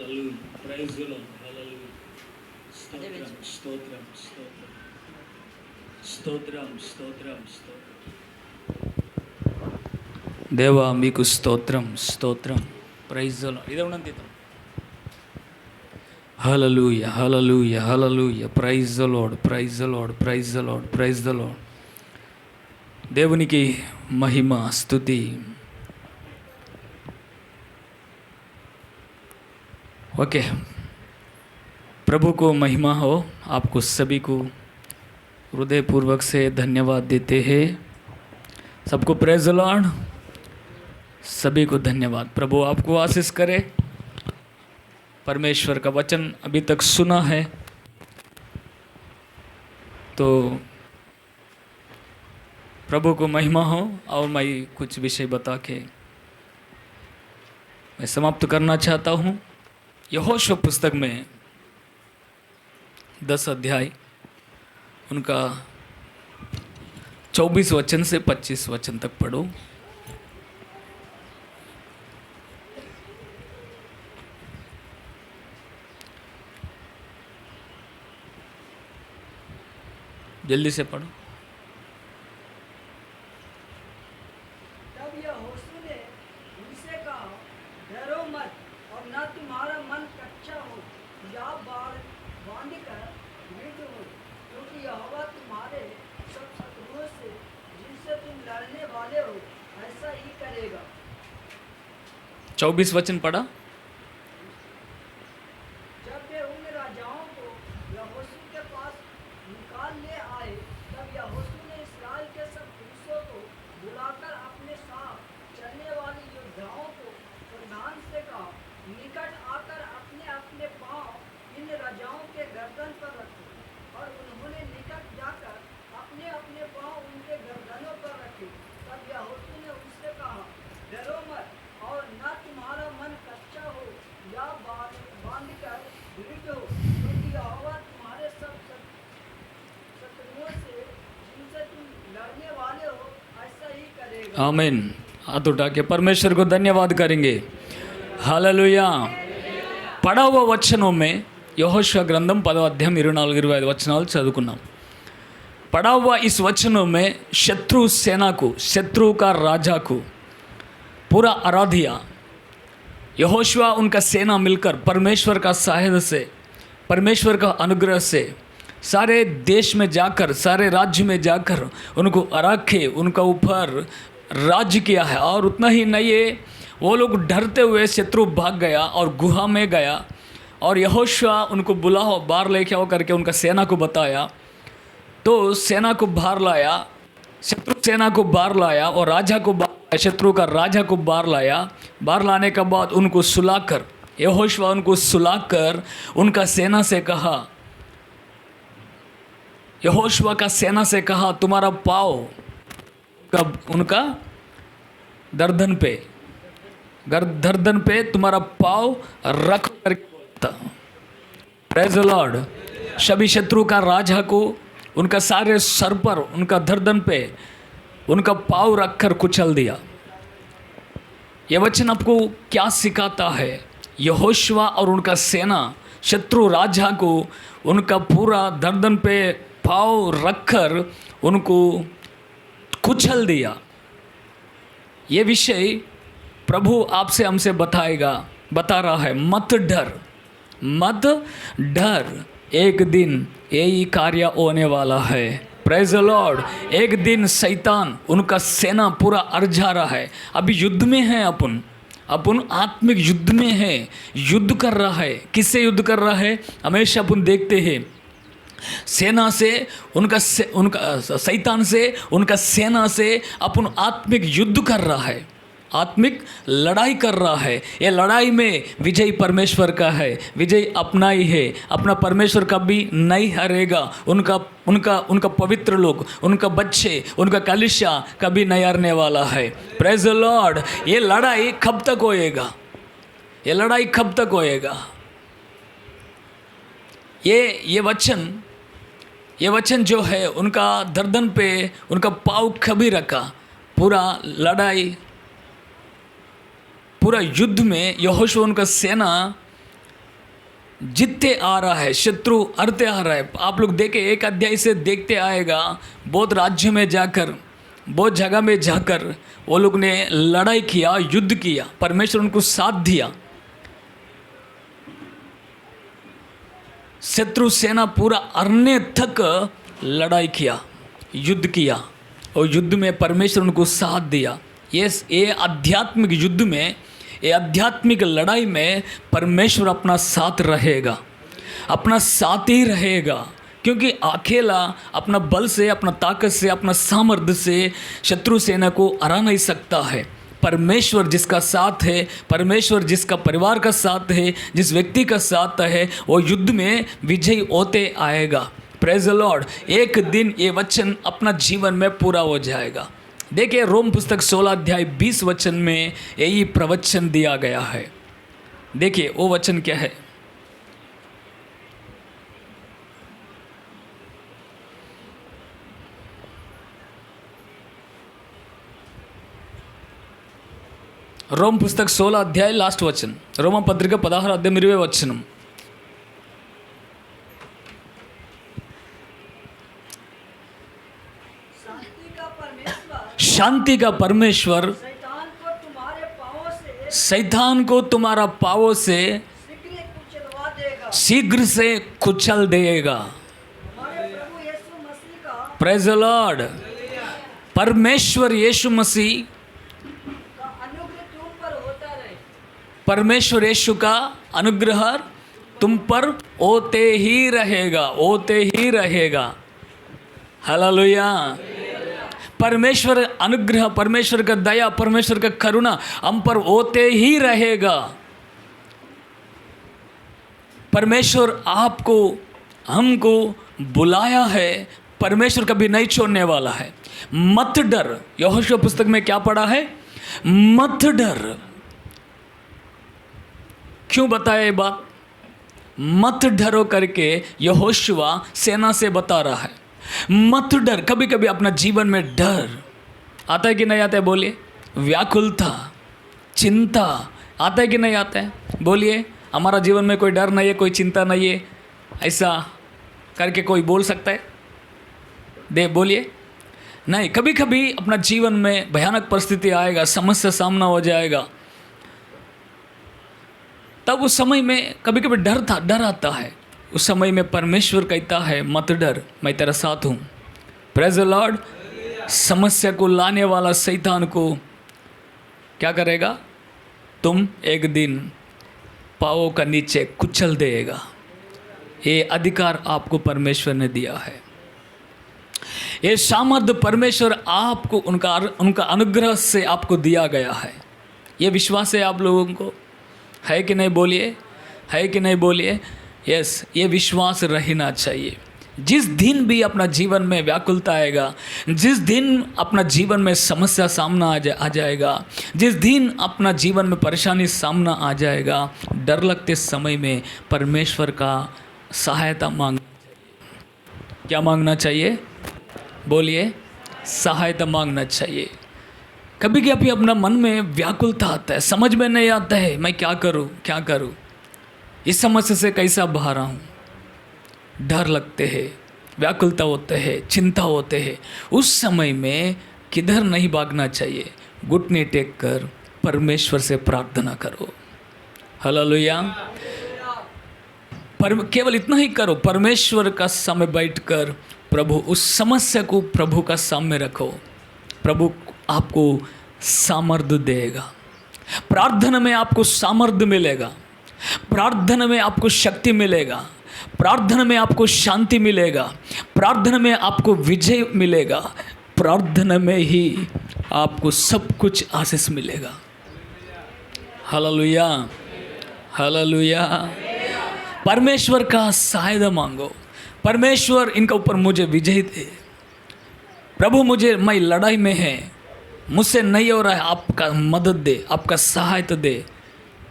Hallelujah. Praise the Lord. Hallelujah. స్తోత్రం స్తోత్రం స్తోత్రం స్తోత్రం స్తోత్రం స్తోత్రం దేవా మీకు స్తోత్రం స్తోత్రం. Praise the Lord. ఇదే ఉన్నది. హల్లెలూయా హల్లెలూయా హల్లెలూయా. Praise the Lord praise the Lord praise the Lord praise the Lord. దేవునికి महिమ स्तुति. ओके, प्रभु को महिमा हो. आपको सभी को हृदयपूर्वक से धन्यवाद देते हैं. सबको प्रेज द लॉर्ड. सभी को धन्यवाद. प्रभु आपको आशीष करे. परमेश्वर का वचन अभी तक सुना है तो प्रभु को महिमा हो. और मैं कुछ विषय बता के मैं समाप्त करना चाहता हूँ. यहोशू पुस्तक में 10 अध्याय उनका 24 वचन से 25 वचन तक पढ़ो. जल्दी से पढ़ो. चौबीस वचन पढ़ा. जब वे उन राजाओं को यहोशू के पास निकाल ले आए, तब यहोशू ने इस्राएल के सब पुरुषों को बुलाकर अपने साथ चलने वाले योद्धाओं को प्रधान से कहा, निकट आकर अपने अपने पांव इन राजाओं के गर्दन पर रखे. और उन्होंने निकट जाकर अपने अपने पांव उनके गर्दनों पर रखे. तब यहोशू ने उनसे कहा, डरो मत और न तुम्हारा मन कच्चा हो या बांध कर दृढ़ हो, क्योंकि यहोवा तुम्हारे सब शत्रुओं से जिनसे तुम लड़ने वाले हो ऐसा ही करेगा. आमीन. हाथ उठा के परमेश्वर को धन्यवाद करेंगे. हालेलुया. పడవ వచనం में యెహోషువ గ్రంథం 10వ అధ్యాయం 24-25 వచనాలు చదువుకున్నాం. पड़ा हुआ इस वचनों में शत्रु सेना को, शत्रु का राजा को पूरा हरा दिया. यहोशुआ उनका सेना मिलकर परमेश्वर का सहायता से, परमेश्वर का अनुग्रह से सारे देश में जाकर, सारे राज्य में जाकर उनको हरा के उनका ऊपर राज्य किया है. और उतना ही नहीं है, वो लोग डरते हुए शत्रु भाग गया और गुहा में गया. और यहोशुआ उनको बुलाओ, बाहर लेके आओ करके उनका सेना को बताया. तो सेना को बाहर लाया, शत्रु सेना को बाहर लाया और राजा को शत्रु का राजा को बाहर लाया. बाहर लाने के बाद उनको सुलाकर, यहोशुआ उनको सुलाकर उनका सेना से कहा, यहोशुआ का सेना से कहा, तुम्हारा पाँव कब उनका गर्दन पे तुम्हारा पाँव रख कर. Praise the Lord. सभी शत्रु का राजा को उनका सारे सर पर, उनका गर्दन पे उनका पाँव रखकर कुचल दिया. यह वचन आपको क्या सिखाता है? यहोशुआ और उनका सेना शत्रु राजा को उनका पूरा गर्दन पे पाँव रखकर उनको कुचल दिया. ये विषय प्रभु आपसे हमसे बता रहा है. मत डर, एक दिन यही कार्य होने वाला है. Praise the Lord. एक दिन शैतान उनका सेना पूरा अर जा रहा है. अभी युद्ध में है, अपन आत्मिक युद्ध में है, युद्ध कर रहा है. किससे युद्ध कर रहा है? हमेशा अपन देखते हैं सेना से, उनका शैतान से, उनका सेना से अपन आत्मिक युद्ध कर रहा है, आत्मिक लड़ाई कर रहा है. ये लड़ाई में विजय परमेश्वर का है, विजय अपना ही है. अपना परमेश्वर कभी नहीं हारेगा. उनका पवित्र लोग, उनका बच्चे, उनका कलीसिया कभी नहीं हारने वाला है. Praise the Lord. ये लड़ाई कब तक होएगा? ये वचन जो है उनका गर्दन पे उनका पाँव कभी रखा. पूरा युद्ध में यहोशुआ उनका सेना जीतते आ रहा है, शत्रु हरते आ रहा है। आप लोग देखें, एक अध्याय से देखते आएगा, बहुत राज्य में जाकर, बहुत जगह में जाकर वो लोग ने लड़ाई किया, युद्ध किया, परमेश्वर उनको साथ दिया। शत्रु सेना पूरा अरने तक लड़ाई किया, युद्ध किया, और युद्ध में परमेश्वर उनको साथ दिया। ये आध्यात्मिक युद्ध में, ये आध्यात्मिक लड़ाई में परमेश्वर अपना साथ रहेगा, अपना साथ ही रहेगा, क्योंकि अकेला अपना बल से, अपना ताकत से, अपना सामर्थ्य से शत्रु सेना को हरा नहीं सकता है। परमेश्वर जिसका साथ है, परमेश्वर जिसका परिवार का साथ है, जिस व्यक्ति का साथ है, वो युद्ध में विजयी होते आएगा। Praise the Lord. एक दिन ये वचन अपना जीवन में पूरा हो जाएगा। देखिए, रोम पुस्तक 16 अध्याय 20 वचन में यही प्रवचन दिया गया है। देखिए वो वचन क्या है। రోమ్ పుస్తక 16 అధ్యాయ లాస్ట్ వచనం, రోమ పత్రిక 16 అధ్యాయం 20 వచనం। शांति का परमेश्वर शैतान को तुम्हारा पांवों से शीघ्र से कुचल देगा। Praise the Lord. परमेश्वर यीशु मसीह, परमेश्वर यीशु का अनुग्रह तुम पर होते ही रहेगा, होते ही रहेगा। हालेलुया। परमेश्वर अनुग्रह, परमेश्वर का दया, परमेश्वर का करुणा हम पर होते ही रहेगा। परमेश्वर आपको, हमको बुलाया है, परमेश्वर कभी नहीं छोड़ने वाला है। मत डर। यहोशू पुस्तक में क्या पढ़ा है? मत डर। क्यों बताया ये बात? मत डरो करके यहोशुआ सेना से बता रहा है, मत डर। कभी कभी अपना जीवन में डर आता है कि नहीं आता है? बोलिए। व्याकुलता, चिंता आता है कि नहीं आता है? बोलिए। हमारा जीवन में कोई डर नहीं है, कोई चिंता नहीं है, ऐसा करके कोई बोल सकता है? दे बोलिए। नहीं। कभी कभी अपना जीवन में भयानक परिस्थिति आएगा, समस्या सामना हो जाएगा, तब उस समय में कभी कभी डर आता है। उस समय में परमेश्वर कहता है मत डर, मैं तेरा साथ हूँ। Praise the Lord. समस्या को लाने वाला शैतान को क्या करेगा? तुम एक दिन पाँवों का नीचे कुचल देगा। ये अधिकार आपको परमेश्वर ने दिया है। ये सामर्थ्य परमेश्वर आपको, उनका अनुग्रह से आपको दिया गया है। ये विश्वास है आप लोगों को? है कि नहीं? बोलिए। है कि नहीं? बोलिए। यस, ये विश्वास रहना चाहिए। जिस दिन भी अपना जीवन में व्याकुलता आएगा, जिस दिन अपना जीवन में समस्या सामना आ जाएगा, जिस दिन अपना जीवन में परेशानी सामना आ जाएगा, डर लगते समय में परमेश्वर का सहायता मांगना चाहिए। क्या मांगना चाहिए? बोलिए। सहायता मांगना चाहिए। कभी कभी अपना मन में व्याकुलता आता है, समझ में नहीं आता है मैं क्या करूं, क्या करूं, इस समस्या से कैसा बाहर आऊं। डर लगते हैं, व्याकुलता होते हैं, चिंता होते हैं। उस समय में किधर नहीं भागना चाहिए, घुटने टेक कर परमेश्वर से प्रार्थना करो। हालेलुया। केवल इतना ही करो, परमेश्वर का सामने बैठकर प्रभु, उस समस्या को प्रभु का सामने रखो। प्रभु आपको सामर्थ्य देगा। प्रार्थना में आपको सामर्थ्य मिलेगा, प्रार्थना में आपको शक्ति मिलेगा, प्रार्थना में आपको शांति मिलेगा, प्रार्थना में आपको विजय मिलेगा, प्रार्थना में ही आपको सब कुछ आशीष मिलेगा। हालेलुया। हालेलुया। परमेश्वर का सहायता मांगो। परमेश्वर इनके ऊपर मुझे विजय दे। प्रभु मुझे, मैं लड़ाई में है, मुझसे नहीं हो रहा है, आपका मदद दे, आपका सहायता दे,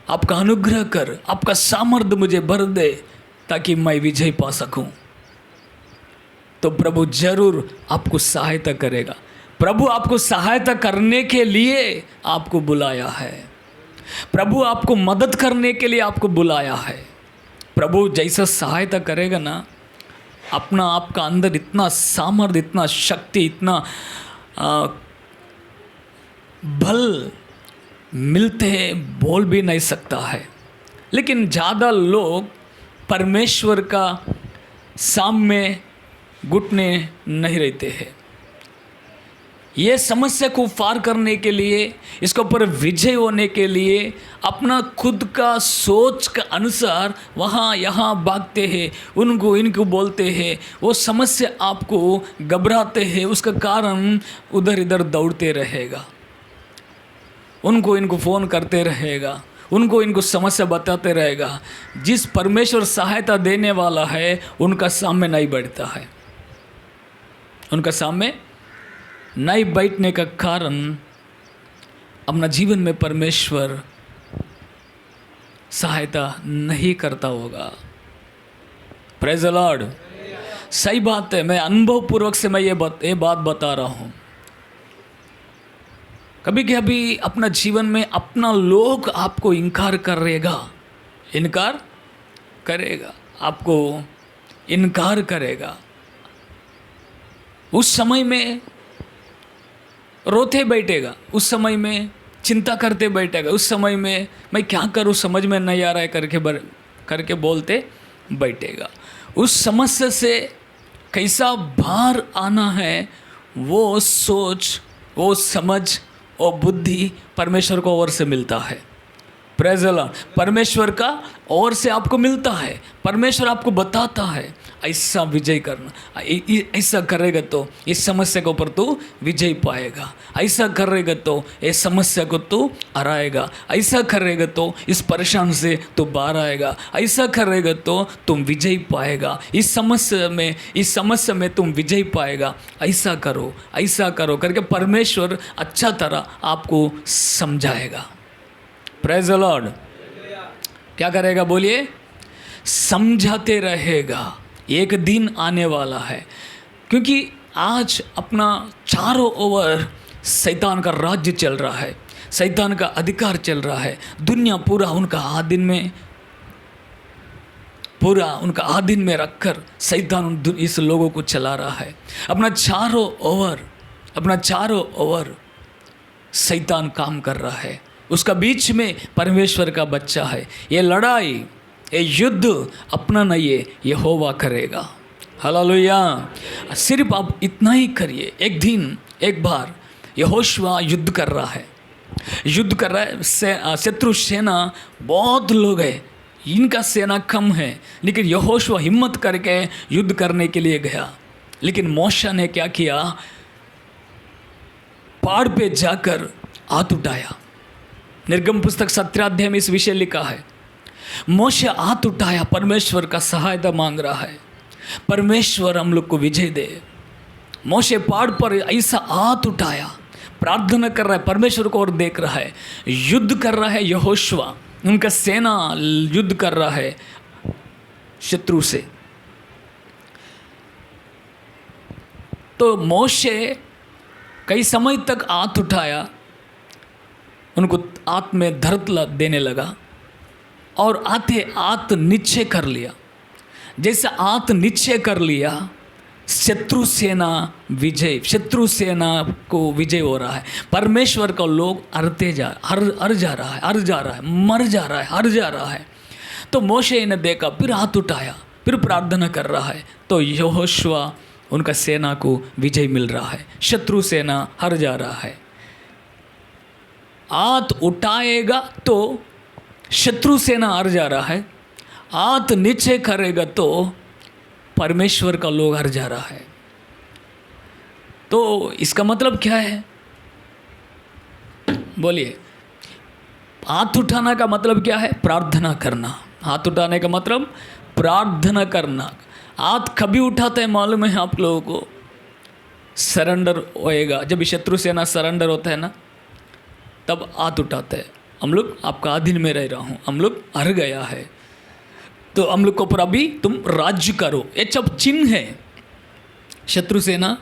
आपका अनुग्रह कर, आपका सामर्थ्य मुझे भर दे ताकि मैं विजय पा सकूं। तो प्रभु जरूर आपको सहायता करेगा। प्रभु आपको सहायता करने के लिए आपको बुलाया है। प्रभु आपको मदद करने के लिए आपको बुलाया है। प्रभु जैसा सहायता करेगा ना, अपना आपका अंदर इतना सामर्थ्य, इतना शक्ति, इतना बल मिलते हैं, बोल भी नहीं सकता है। लेकिन ज़्यादा लोग परमेश्वर का सामने घुटने नहीं रहते हैं। ये समस्या को पार करने के लिए, इसके ऊपर विजय होने के लिए अपना खुद का सोच के अनुसार वहाँ यहाँ भागते हैं, उनको इनको बोलते हैं। वो समस्या आपको घबराते हैं, उसका कारण उधर इधर दौड़ते रहेगा, उनको इनको फ़ोन करते रहेगा, उनको इनको समस्या बताते रहेगा। जिस परमेश्वर सहायता देने वाला है उनका सामने नहीं बैठता है, उनका सामने नहीं बैठने का कारण अपना जीवन में परमेश्वर सहायता नहीं करता होगा। Praise the Lord. सही बात है, मैं अनुभवपूर्वक से मैं ये बात बता रहा हूँ। कभी कभी अपना जीवन में अपना लोग आपको इनकार करेगा, आपको इनकार करेगा। उस समय में रोते बैठेगा, उस समय में चिंता करते बैठेगा, उस समय में मैं क्या करूं समझ में नहीं आ रहा है करके बोलते बैठेगा। उस समस्या से कैसा बाहर आना है, वो सोच, वो समझ और बुद्धि परमेश्वर को ओर से मिलता है। Praise the Lord. परमेश्वर का ओर से आपको मिलता है, परमेश्वर आपको बताता है ऐसा विजय करना, ऐसा करेगा तो इस समस्या के ऊपर तू विजय पाएगा, ऐसा करेगा तो इस समस्या को तू हराएगा, ऐसा करेगा तो इस परेशान से तू बाहर आएगा, ऐसा करेगा तो तुम विजय पाएगा, इस समस्या में तुम विजय पाएगा, ऐसा करो करके परमेश्वर अच्छा तरह आपको समझाएगा। Praise the Lord. क्या करेगा बोलिए? समझाते रहेगा। एक दिन आने वाला है, क्योंकि आज अपना चारों ओर शैतान का राज्य चल रहा है, शैतान का अधिकार चल रहा है। दुनिया पूरा उनका आधीन में रखकर शैतान इस लोगों को चला रहा है। अपना चारों ओर शैतान काम कर रहा है, उसका बीच में परमेश्वर का बच्चा है। ये लड़ाई, ये युद्ध अपना नहीं है, यहोवा करेगा। हालेलुया। सिर्फ आप इतना ही करिए। एक बार यहोशुआ युद्ध कर रहा है, शत्रु सेना बहुत लोग है, इनका सेना कम है, लेकिन यहोशुआ हिम्मत करके युद्ध करने के लिए गया। लेकिन मोशे ने क्या किया? पहाड़ पे जाकर हाथ उठाया। निर्गम पुस्तक 17 अध्याय में इस विषय लिखा है। मोशे हाथ उठाया, परमेश्वर का सहायता मांग रहा है, परमेश्वर हम लोग को विजय दे। मोशे पहाड़ पर ऐसा हाथ उठाया, प्रार्थना कर रहा है, परमेश्वर को और देख रहा है। युद्ध कर रहा है यहोशुआ, उनका सेना युद्ध कर रहा है शत्रु से। तो मोशे कई समय तक हाथ उठाया, उनको हाथ में दर्द देने लगा और हाथ नीचे कर लिया। जैसे हाथ नीचे कर लिया, शत्रु सेना को विजय हो रहा है। परमेश्वर का लोग हर जा रहा है। तो मोशे ने देखा, फिर हाथ उठाया, फिर प्रार्थना कर रहा है। तो यहोशुआ उनका सेना को विजय मिल रहा है, शत्रु सेना हर जा रहा है। हाथ उठाएगा तो शत्रु सेना हार जा रहा है, हाथ नीचे करेगा तो परमेश्वर का लोग हार जा रहा है। तो इसका मतलब क्या है? बोलिए। हाथ उठाना का मतलब क्या है? प्रार्थना करना। हाथ उठाने का मतलब प्रार्थना करना। हाथ कभी उठाते हैं मालूम है आप लोगों को? सरेंडर होएगा, जब शत्रु सेना सरेंडर होता है ना, तब हाथ उठाते हैं। हम लोग आपका अधीन में रह रहा हूँ, हम लोग हार गया है, तो हम लोग को पर अभी तुम राज्य करो। ये सब चिन्ह है। शत्रु सेना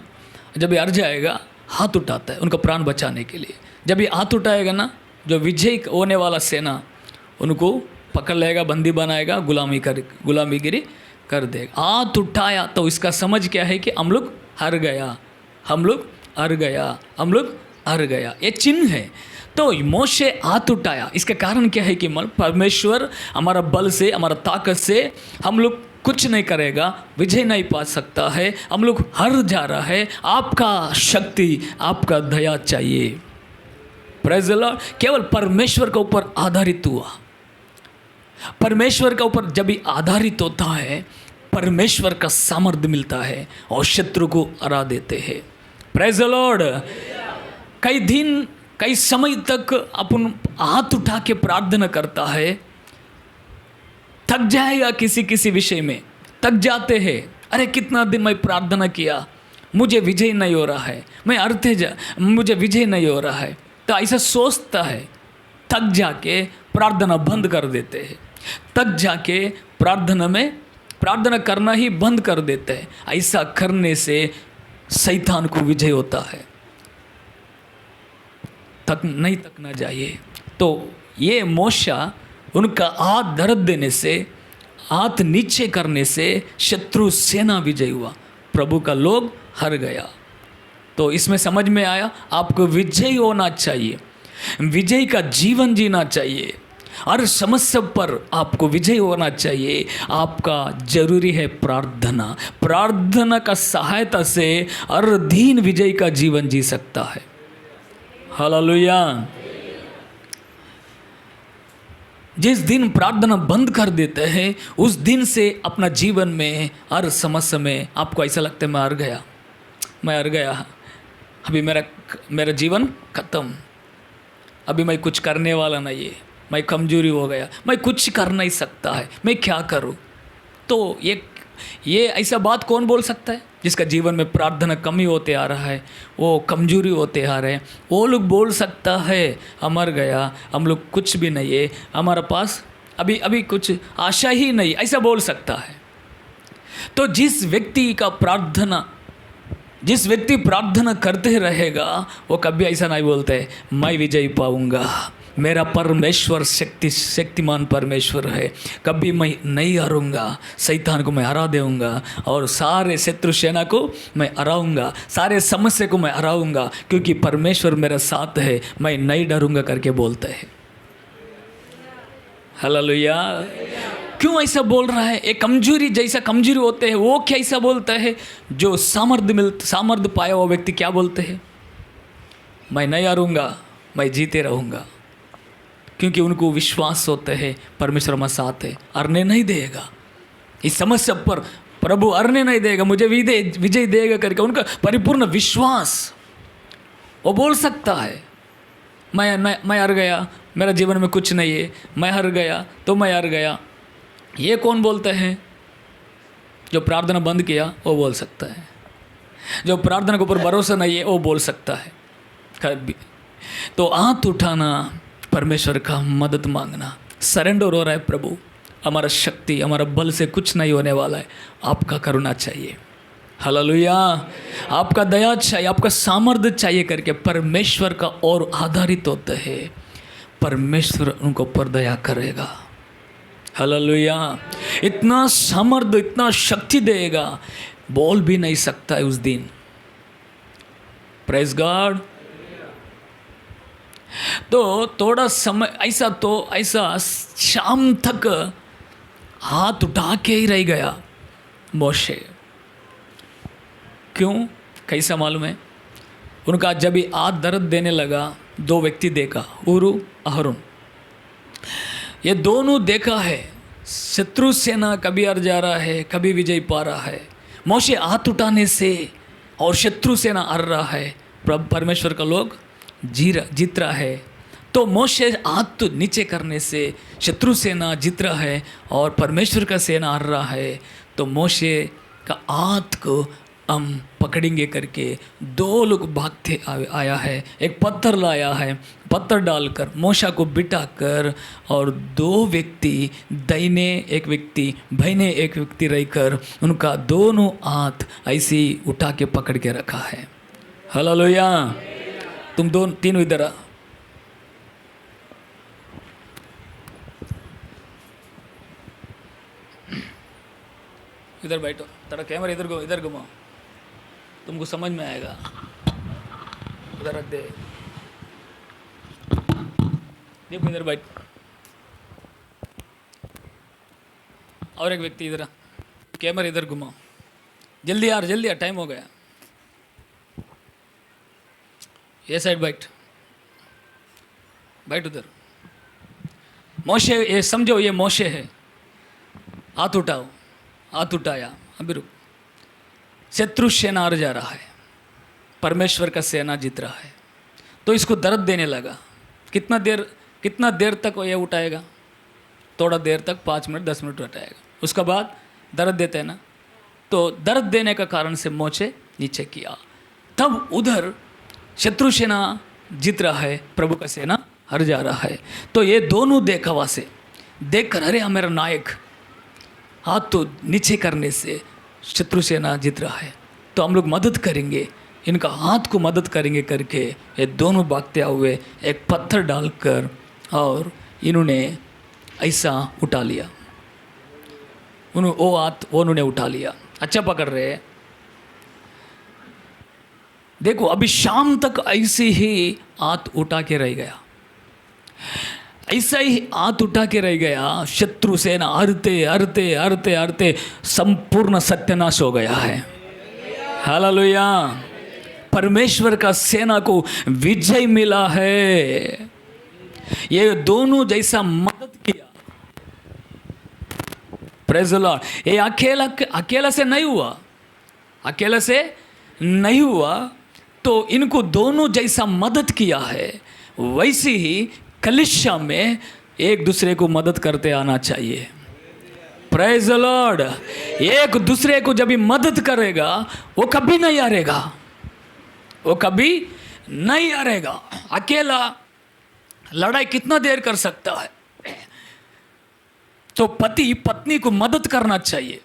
जब हार जाएगा हाथ उठाता है उनका प्राण बचाने के लिए। जब ये हाथ उठाएगा ना, जो विजय होने वाला सेना, उनको पकड़ लेगा, बंदी बनाएगा, गुलामीगिरी कर देगा। हाथ उठाया तो इसका समझ क्या है कि हम लोग हार गया, हम लोग हार गया, हम लोग हार गया, ये चिन्ह है। तो मोशे हाथ उठाया, इसके कारण क्या है कि परमेश्वर हमारा बल से, हमारा ताकत से हम लोग कुछ नहीं करेगा, विजय नहीं पा सकता है, हम लोग हार जा रहा है। आपका शक्ति, आपका दया चाहिए। Praise the Lord. केवल परमेश्वर के ऊपर आधारित हुआ। परमेश्वर के ऊपर जब भी आधारित होता है, परमेश्वर का सामर्थ्य मिलता है और शत्रु को हरा देते हैं। Praise the Lord. कई दिन, कई समय तक अपन हाथ उठा के प्रार्थना करता है, थक जाएगा, किसी किसी विषय में थक जाते हैं। अरे कितना दिन मैं प्रार्थना किया, मुझे विजय नहीं हो रहा है, मुझे विजय नहीं हो रहा है। तो ऐसा सोचता है, थक जाके प्रार्थना बंद कर देते हैं, थक जाके प्रार्थना करना ही बंद कर देते हैं। ऐसा करने से शैतान को विजय होता है। नहीं थकना चाहिए। तो ये मोशा, उनका हाथ दर्द देने से, हाथ नीचे करने से शत्रु सेना विजय हुआ, प्रभु का लोग हार गया। तो इसमें समझ में आया, आपको विजय होना चाहिए, विजय का जीवन जीना चाहिए, हर समस्या पर आपको विजय होना चाहिए। आपका जरूरी है प्रार्थना। प्रार्थना का सहायता से हर दिन विजय का जीवन जी सकता है। हालेलुया। जिस दिन प्रार्थना बंद कर देते हैं, उस दिन से अपना जीवन में हर समस्या में आपको ऐसा लगता है मैं हार गया, अभी मेरा जीवन खत्म, अभी मैं कुछ करने वाला नहीं है, मैं कमजोरी हो गया, मैं कुछ कर नहीं सकता है, मैं क्या करूं। तो ये ऐसा बात कौन बोल सकता है? जिसका जीवन में प्रार्थना कमी होते आ रहा है, वो कमजोरी होते आ रहे हैं, वो लोग बोल सकता है हम हार गया, हम लोग कुछ भी नहीं है, हमारे पास अभी कुछ आशा ही नहीं, ऐसा बोल सकता है। तो जिस व्यक्ति प्रार्थना करते रहेगा, वो कभी ऐसा नहीं बोलता है मैं विजय पाऊंगा, मेरा परमेश्वर शक्तिमान परमेश्वर है, कभी मैं नहीं हारूंगा, शैतान को मैं हरा देऊंगा और सारे शत्रु सेना को मैं हराऊंगा, सारे समस्या को मैं हराऊंगा, क्योंकि परमेश्वर मेरा साथ है, मैं नहीं डरूंगा करके बोलते हैं। हालेलुया। क्यों ऐसा बोल रहा है? एक कमजोरी होते हैं, वो क्या ऐसा बोलता है? जो सामर्थ्य पाया हुआ व्यक्ति क्या बोलते हैं? मैं नहीं हारूंगा, मैं जीते रहूंगा, क्योंकि उनको विश्वास होता है परमेश्वर हमारे साथ है, हारने नहीं देगा। इस समस्या पर प्रभु हारने नहीं देगा, मुझे विजय देगा करके उनका परिपूर्ण विश्वास, वो बोल सकता है मैं हार गया, मेरा जीवन में कुछ नहीं है, मैं हार गया तो मैं हार गया। ये कौन बोलते हैं? जो प्रार्थना बंद किया वो बोल सकता है, जो प्रार्थना के ऊपर भरोसा नहीं है वो बोल सकता है। तो हाथ उठाना, परमेश्वर का मदद मांगना, सरेंडर हो रहा है, प्रभु हमारा शक्ति, हमारा बल से कुछ नहीं होने वाला है, आपका करुणा चाहिए। हालेलुया। आपका दया चाहिए, आपका सामर्थ्य चाहिए करके परमेश्वर का और आधारित होते हैं, परमेश्वर उनको पर दया करेगा। हालेलुया। इतना सामर्थ्य, इतना शक्ति देगा, बोल भी नहीं सकता है उस दिन। Praise God. तो थोड़ा समय ऐसा शाम तक हाथ उठा के ही रह गया मोशे। क्यों? कैसा मालूम है? उनका जब ही हाथ दर्द देने लगा, दो व्यक्ति देखा, उरू अहरुन, ये दोनों देखा है शत्रु सेना कभी हार जा रहा है, कभी विजय पा रहा है। मोशे हाथ उठाने से और शत्रु सेना हार रहा है, परमेश्वर का लोग जीत रहा है। तो मोशे हाथ नीचे करने से शत्रु सेना जीत रहा है और परमेश्वर का सेना हार रहा है। तो मोशे का हाथ को हम पकड़ेंगे करके दो लोग भागते आया है, एक पत्थर लाया है, पत्थर डालकर मोशा को बिठाकर, और दो व्यक्ति दाहिने एक व्यक्ति बाहिने एक व्यक्ति रहकर उनका दोनों हाथ ऐसे ही उठा के पकड़ के रखा है। हालेलुया। तुम तीनों इधर इधर बैठो, थोड़ा कैमरा इधर घुमाओ, तुमको समझ में आएगा। उधर रख दे, देखो इधर बैठ। और एक व्यक्ति इधर, कैमरा इधर घुमाओ, जल्दी यार जल्दी यार, टाइम हो गया। ये साइड बैठ, बैठ उधर। मोशे, ये समझो ये मोशे है। हाथ उठाओ, हाथ उठाया, अभी रुक। शत्रु सेना हार जा रहा है, परमेश्वर का सेना जीत रहा है, तो इसको दर्द देने लगा। कितना देर तक ये उठाएगा? थोड़ा देर तक, 5 मिनट 10 मिनट उठाएगा, उसका बाद दर्द देते हैं ना, तो दर्द देने का कारण से मोचे नीचे किया। तब उधर शत्रु सेना जीत रहा है, प्रभु का सेना हार जा रहा है। तो ये दोनों देखावा से देखकर, अरे मेरा नायक, हाथ तो नीचे करने से शत्रु सेना जीत रहा है, तो हम लोग मदद करेंगे, इनका हाथ को मदद करेंगे करके ये दोनों भागते हुए एक पत्थर डालकर और इन्होंने ऐसा उठा लिया। उन्होंने उठा लिया। अच्छा पकड़ रहे हैं। देखो अभी शाम तक ऐसे ही हाथ उठा के रह गया, ऐसा ही हाथ उठा के रह गया। शत्रु सेना हरते संपूर्ण सत्यानाश हो गया है। हालेलुया। परमेश्वर का सेना को विजय मिला है। ये दोनों जैसा मदद किया, प्रेज़ द लॉर्ड। ये अकेला से नहीं हुआ, तो इनको दोनों जैसा मदद किया है। वैसे ही कलीसिया में एक दूसरे को मदद करते आना चाहिए। Praise the Lord. एक दूसरे को जब भी मदद करेगा, वो कभी नहीं हारेगा। अकेला लड़ाई कितना देर कर सकता है? तो पति पत्नी को मदद करना चाहिए,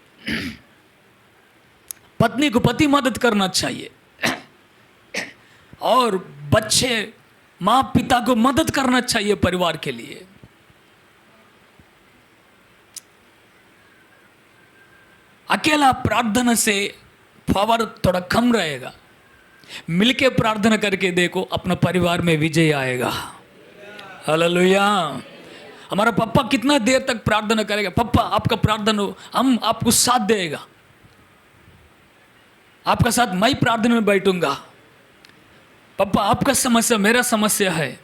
पत्नी को पति मदद करना चाहिए, और बच्चे माँ पिता को मदद करना चाहिए परिवार के लिए। अकेला प्रार्थना से पावर थोड़ा कम रहेगा। मिलके प्रार्थना करके देखो, अपना परिवार में विजय आएगा। हालेलुया। हमारा पापा कितना देर तक प्रार्थना करेगा? पापा आपका प्रार्थना हो, हम आपको साथ देगा, आपका साथ मैं प्रार्थना में बैठूंगा। पापा आपका समस्या मेरा समस्या है।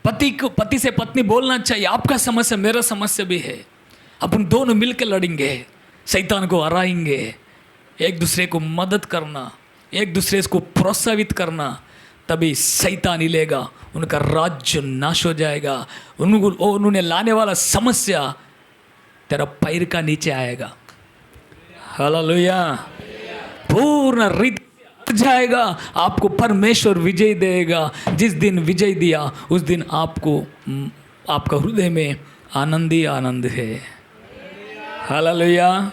पति से पत्नी बोलना चाहिए, आपका समस्या मेरा समस्या भी है। अपन दोनों मिलकर लड़ेंगे, शैतान को हराएंगे। एक दूसरे को मदद करना, एक दूसरे को प्रोत्साहित करना, तभी शैतान हिलेगा, उनका राज्य नाश हो जाएगा। उन्होंने लाने वाला समस्या तेरा पैर का नीचे आएगा। हालेलुया। पूर्ण रीति जाएगा, आपको परमेश्वर विजय देगा। जिस दिन विजय दिया उस दिन आपको, आपका हृदय में आनंद ही आनंद है। हालेलुया।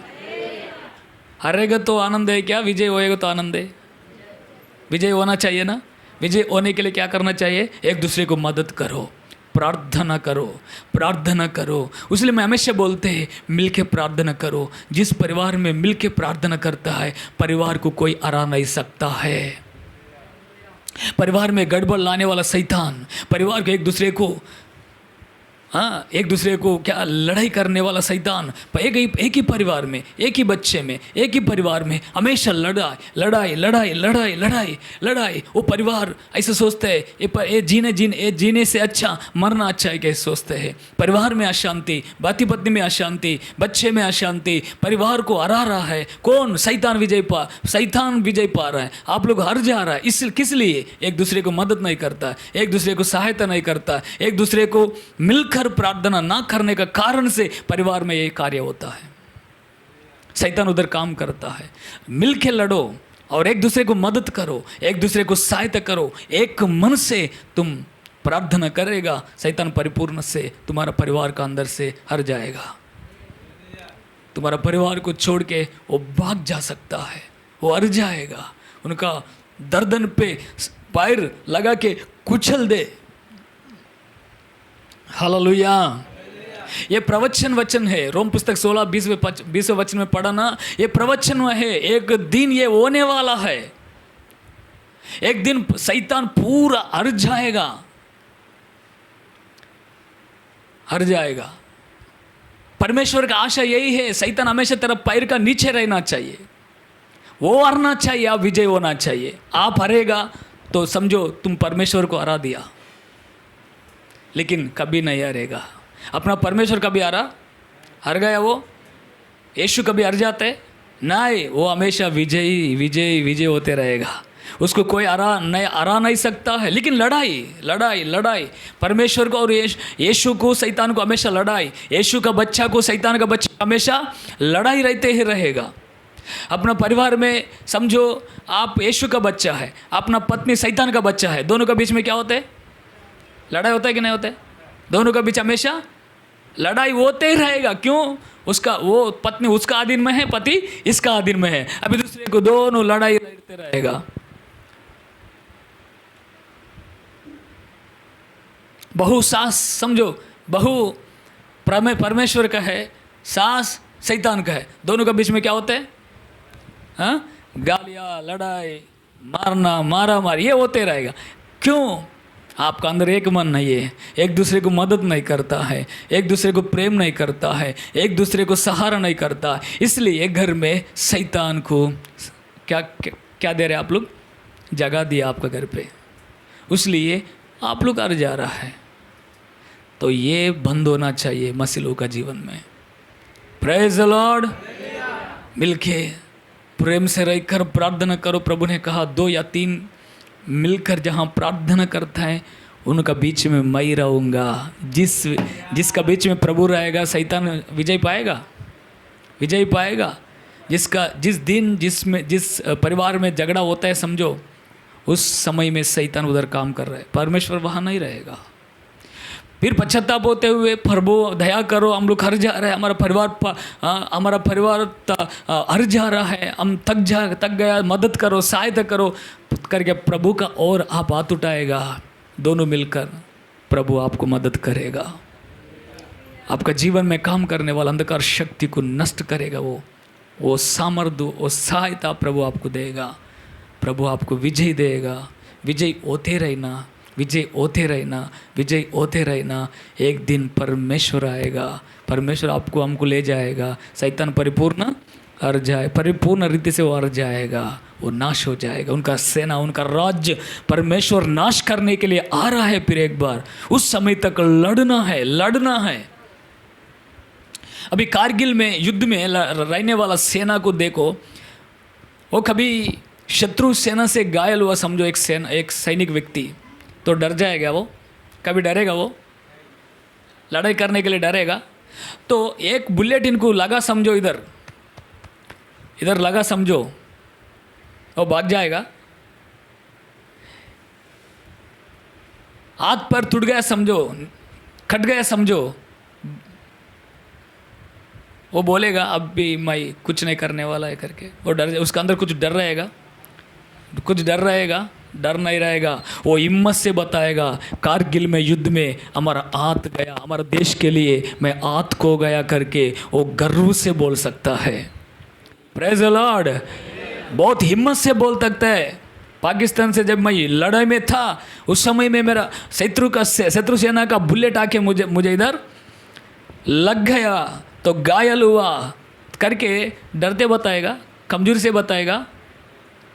हारेगा तो आनंद है क्या? विजय होएगा तो आनंद है। विजय होना चाहिए ना। विजय होने के लिए क्या करना चाहिए? एक दूसरे को मदद करो, प्रार्थना करो। इसलिए मैं हमेशा बोलते हैं, मिलके प्रार्थना करो। जिस परिवार में मिलके प्रार्थना करता है, परिवार को कोई हरा नहीं सकता है। परिवार में गड़बड़ लाने वाला शैतान, परिवार को एक दूसरे को क्या लड़ाई करने वाला शैतान, एक ही परिवार में, एक ही बच्चे में, एक ही परिवार में हमेशा लड़ाई। वो परिवार ऐसे सोचते हैं, ये जीने से अच्छा मरना अच्छा है, कैसे सोचते हैं। परिवार में अशांति, पति पत्नी में अशांति, बच्चे में अशांति, परिवार को हरा रहा है कौन? शैतान विजय पा रहा है। आप लोग हार जा रहा है। किस लिए? एक दूसरे को मदद नहीं करता, एक दूसरे को सहायता नहीं करता, एक दूसरे को मिलकर प्रार्थना ना करने का कारण से परिवार में यही कार्य होता है। शैतान उधर काम करता है। मिलके लड़ो और एक दूसरे को मदद करो, एक दूसरे को सहायता करो। एक मन से तुम प्रार्थना करेगा, शैतान परिपूर्ण से तुम्हारा परिवार का अंदर से हर जाएगा। तुम्हारा परिवार को छोड़ के वो भाग जा सकता है, वो हर जाएगा। उनका गर्दन पे पैर लगा के कुचल दे। हालेलुया। ये प्रवचन वचन है। रोम पुस्तक 16-20 वचन में पढ़ा ना, ये प्रवचन है। एक दिन ये होने वाला है, एक दिन शैतान पूरा हर जाएगा, हर जाएगा। परमेश्वर का आशा यही है, शैतान हमेशा तेरा पैर का नीचे रहना चाहिए, वो हारना चाहिए, आप विजय होना चाहिए। आप हारेगा तो समझो तुम परमेश्वर को हरा दिया, लेकिन कभी नहीं हारेगा। अपना परमेश्वर कभी हार गया वो? यीशु कभी हार जाते? नहीं, वो हमेशा विजयी विजयी विजय होते रहेगा। उसको कोई हरा नहीं सकता है। लेकिन लड़ाई परमेश्वर को और यीशु को, शैतान को हमेशा लड़ाई। यीशु का बच्चा को, शैतान का बच्चा हमेशा लड़ाई रहते ही रहेगा। अपना परिवार में समझो आप यीशु का बच्चा है, अपना पत्नी शैतान का बच्चा है, दोनों के बीच में क्या होता है? लड़ाई होता है कि नहीं होता है? दोनों के बीच हमेशा लड़ाई होते ही रहेगा। क्यों? उसका वो पत्नी उसका अधीन में है, पति इसका अधीन में है, अभी दूसरे को, दोनों लड़ाई लड़ते रहेगा। बहू सास समझो, बहू परमेश्वर का है, सास शैतान का है, दोनों के बीच में क्या होते हैं? हाँ, गालियाँ, लड़ाई, मारना, मारा मारी, ये होते रहेगा। क्यों? आपका अंदर एक मन नहीं है, एक दूसरे को मदद नहीं करता है, एक दूसरे को प्रेम नहीं करता है, एक दूसरे को सहारा नहीं करता। इसलिए घर में शैतान को क्या दे रहे आप लोग? जगह दिया आपका घर पे, इसलिए आप लोग हार जा रहा है। तो ये बंद होना चाहिए मसीह लोगों का जीवन में। Praise the Lord. मिलके प्रेम से रहकर प्रार्थना करो। प्रभु ने कहा 2 या 3 मिलकर जहाँ प्रार्थना करता है उनका बीच में मैं ही रहूँगा। जिसका बीच में प्रभु रहेगा शैतान विजय पाएगा, विजय पाएगा। जिस परिवार में झगड़ा होता है समझो, उस समय में शैतान उधर काम कर रहा है, परमेश्वर वहाँ नहीं रहेगा। फिर पश्चाताप होते हुए, प्रभु दया करो, हम लोग हर जा रहे हैं, हमारा परिवार हर जा रहा है, हम थक गया, मदद करो, सहायता करो करके प्रभु का और आप हाथ उठाएगा, दोनों मिलकर प्रभु आपको मदद करेगा। आपका जीवन में काम करने वाला अंधकार शक्ति को नष्ट करेगा। वो सामर्थ्य, वो सहायता प्रभु आपको देगा। प्रभु आपको विजय देगा। विजय होते रहना, विजय होते रहना, विजय होते रहना। एक दिन परमेश्वर आएगा, परमेश्वर आपको हमको ले जाएगा। शैतान परिपूर्ण रीति से वो हर जाएगा, वो नाश हो जाएगा। उनका सेना, उनका राज्य परमेश्वर नाश करने के लिए आ रहा है। फिर एक बार उस समय तक लड़ना है। अभी कारगिल में युद्ध में रहने वाला सेना को देखो, वो कभी शत्रु सेना से घायल हुआ समझो, एक सैनिक व्यक्ति, तो डर जाएगा वो? कभी डरेगा वो? लड़ाई करने के लिए डरेगा? तो एक बुलेट इनको लगा समझो, इधर लगा समझो, वो भाग जाएगा। हाथ पर टूट गया समझो, कट गया समझो, वो बोलेगा अब भी मैं कुछ नहीं करने वाला है करके। वो उसका अंदर कुछ डर रहेगा, डर नहीं रहेगा। वो हिम्मत से बताएगा, कारगिल में युद्ध में हमारा हाथ गया, हमारे देश के लिए मैं हाथ खो गया करके वो गर्व से बोल सकता है। Praise the Lord. बहुत हिम्मत से बोल सकता है। पाकिस्तान से जब मैं लड़ाई में था, उस समय में मेरा शत्रु सेना का बुलेट आके मुझे इधर लग गया, तो घायल हुआ करके डरते बताएगा, कमजोरी से बताएगा।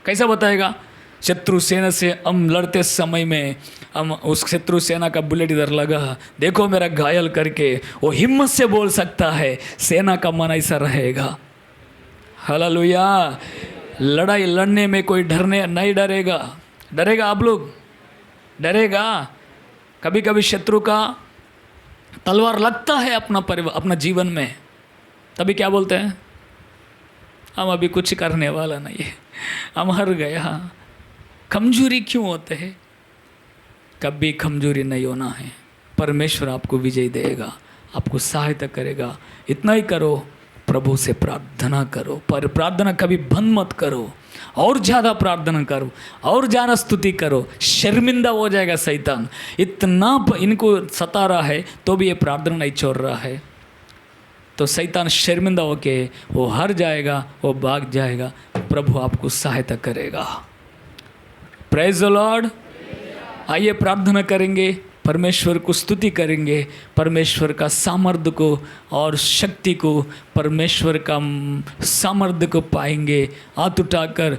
कैसा बताएगा? शत्रु सेना से हम लड़ते समय में हम उस शत्रु सेना का बुलेट इधर लगा, देखो मेरा घायल करके वो हिम्मत से बोल सकता है। सेना का मन ऐसा रहेगा। हालेलुया। लड़ाई लड़ने में कोई नहीं डरेगा आप लोग? डरेगा? कभी कभी शत्रु का तलवार लगता है अपना जीवन में, तभी क्या बोलते हैं? हम अभी कुछ करने वाला नहीं है, हम हार गया। कमजोरी क्यों होते हैं? कभी कमजोरी नहीं होना है। परमेश्वर आपको विजय देगा, आपको सहायता करेगा। इतना ही करो, प्रभु से प्रार्थना करो, पर प्रार्थना कभी बंद मत करो। और ज़्यादा प्रार्थना करो, और ज़्यादा स्तुति करो, शर्मिंदा हो जाएगा शैतान। इतना इनको सता रहा है तो भी ये प्रार्थना नहीं छोड़ रहा है, तो शैतान शर्मिंदा होके वो हार जाएगा, वो भाग जाएगा। प्रभु आपको सहायता करेगा। Praise the Lord. आइए प्रार्थना करेंगे, परमेश्वर को स्तुति करेंगे, परमेश्वर का सामर्थ्य को और शक्ति को, परमेश्वर का सामर्थ्य को पाएंगे। हाथ उठाकर,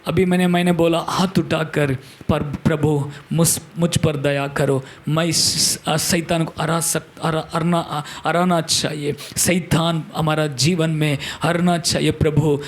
अभी मैंने बोला हाथ उठाकर, पर प्रभु मुझ पर दया करो, मैं शैतान को हराना चाहिए, शैतान हमारा जीवन में हरना चाहिए। प्रभु